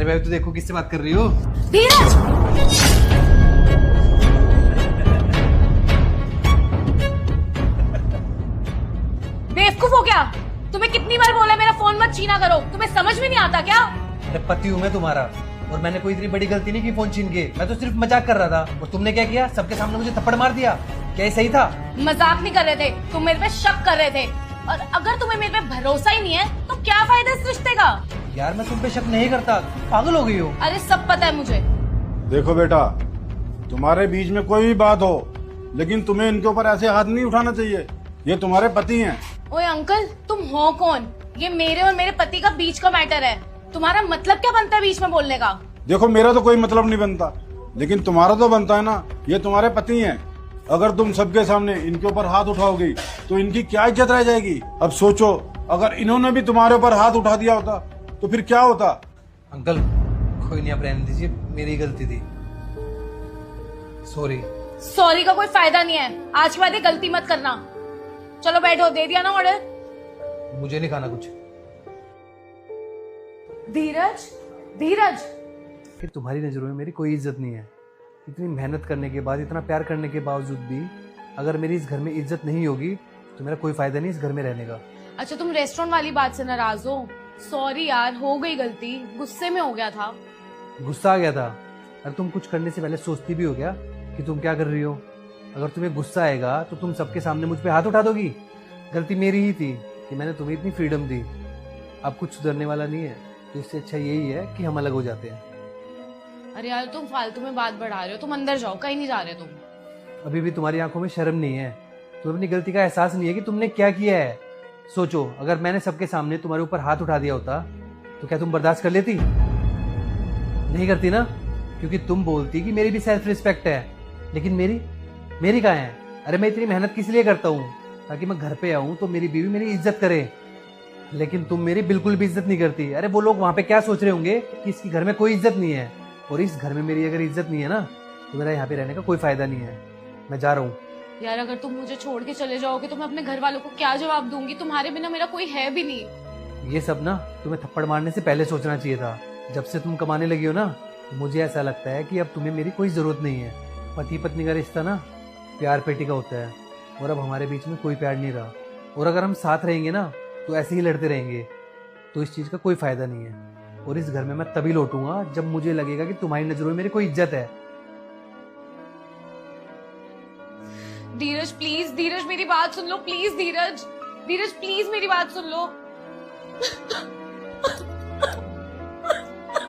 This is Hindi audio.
अरे भाई, तो देखो किससे बात कर रही हो। धीरज, बेवकूफ हो क्या? तुम्हें कितनी बार बोला मेरा फोन मत छीना करो, तुम्हें समझ में नहीं आता क्या? अरे पति हूँ मैं तुम्हारा, और मैंने कोई इतनी बड़ी गलती नहीं की फोन छीन के। मैं तो सिर्फ मजाक कर रहा था, और तुमने क्या किया? सबके सामने मुझे थप्पड़ मार दिया। क्या ये सही था? मजाक नहीं कर रहे थे, तुम मेरे पे शक कर रहे थे। और अगर तुम्हें मेरे पे भरोसा ही नहीं है तो क्या फायदा इस रिश्ते का? यार मैं तुम पे शक नहीं करता, पागल हो गई हो। अरे सब पता है मुझे। देखो बेटा, तुम्हारे बीच में कोई भी बात हो, लेकिन तुम्हें इनके ऊपर ऐसे हाथ नहीं उठाना चाहिए। ये तुम्हारे पति हैं। ओए अंकल, तुम हो कौन? ये मेरे और मेरे पति का बीच का मैटर है। तुम्हारा मतलब क्या बनता है बीच में बोलने का? देखो, मेरा तो कोई मतलब नहीं बनता, लेकिन तुम्हारा तो बनता है ना। ये तुम्हारे पति हैं। अगर तुम सबके सामने इनके ऊपर हाथ उठाओगी तो इनकी क्या इज्जत रह जाएगी। अब सोचो, अगर इन्होंने भी तुम्हारे ऊपर हाथ उठा दिया होता तो फिर क्या होता। अंकल कोई नहीं, आप रहने दीजिए, मेरी गलती थी। सॉरी। सॉरी का कोई फायदा नहीं है, आज के बाद ये गलती मत करना। चलो बैठो, दे दिया ना ऑर्डर? मुझे नहीं खाना कुछ। धीरज, धीरज, कि तुम्हारी नजरों में मेरी कोई इज्जत नहीं है। इतनी मेहनत करने के बाद, इतना प्यार करने के बावजूद भी अगर मेरी इस घर में इज्जत नहीं होगी तो मेरा कोई फायदा नहीं इस घर में रहने का। अच्छा तुम रेस्टोरेंट वाली बात से नाराज हो? सॉरी यार, हो गई गलती, गुस्से में हो गया था। गुस्सा आ गया था? अरे तुम कुछ करने से पहले सोचती भी हो क्या कि तुम क्या कर रही हो? अगर तुम्हें गुस्सा आएगा तो तुम सबके सामने मुझ पे हाथ उठा दोगी। गलती मेरी ही थी कि मैंने तुम्हें इतनी फ्रीडम दी। अब कुछ सुधरने वाला नहीं है, तो इससे अच्छा यही है कि हम अलग हो जाते हैं। अरे यार तुम फालतू में बात बढ़ा रहे हो, तुम अंदर जाओ, कहीं नहीं जा रहे तुम। अभी भी तुम्हारी आंखों में शर्म नहीं है? तुम्हें अपनी गलती का एहसास नहीं है कि तुमने क्या किया है? सोचो, अगर मैंने सबके सामने तुम्हारे ऊपर हाथ उठा दिया होता तो क्या तुम बर्दाश्त कर लेती? नहीं करती ना, क्योंकि तुम बोलती कि मेरी भी सेल्फ रिस्पेक्ट है। लेकिन मेरी कहाँ है? अरे मैं इतनी मेहनत किस लिए करता हूँ? ताकि मैं घर पे आऊँ तो मेरी बीवी मेरी इज्जत करे। लेकिन तुम मेरी बिल्कुल भी इज्जत नहीं करती। अरे वो लोग वहां पे क्या सोच रहे होंगे कि इसकी घर में कोई इज्जत नहीं है, और इस घर में मेरी अगर इज्जत नहीं है ना तो मेरा यहाँ पे रहने का कोई फायदा नहीं है। मैं जा रहा हूँ। यार अगर तुम मुझे छोड़ के चले जाओगे तो मैं अपने घर वालों को क्या जवाब दूंगी? तुम्हारे बिना मेरा कोई है भी नहीं। ये सब ना तुम्हें थप्पड़ मारने से पहले सोचना चाहिए था। जब से तुम कमाने लगी हो ना, मुझे ऐसा लगता है कि अब तुम्हें मेरी कोई जरूरत नहीं है। पति पत्नी का रिश्ता ना प्यार पेटी का होता है, और अब हमारे बीच में कोई प्यार नहीं रहा। और अगर हम साथ रहेंगे ना तो ऐसे ही लड़ते रहेंगे, तो इस चीज का कोई फायदा नहीं है। और इस घर में मैं तभी लौटूंगा जब मुझे लगेगा कि तुम्हारी नजरों में मेरी कोई इज्जत है। धीरज प्लीज, धीरज मेरी बात सुन लो प्लीज। धीरज, धीरज प्लीज मेरी बात सुन लो।